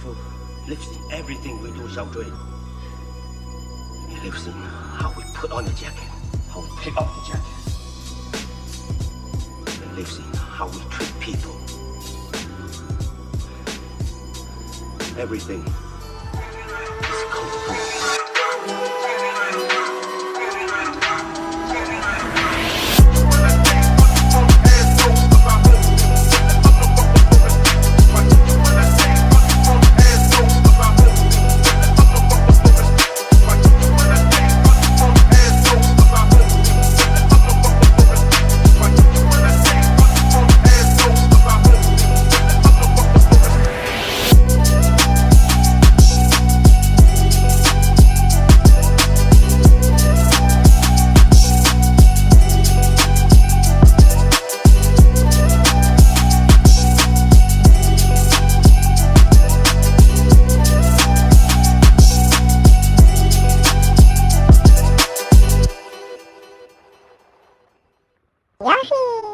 Kung-Fu lives in everything we do, Xiaodui. It lives in how we put on the jacket, how we pick up the jacket. It lives in how we treat people. Everything is Kung-Fu. Yoshi!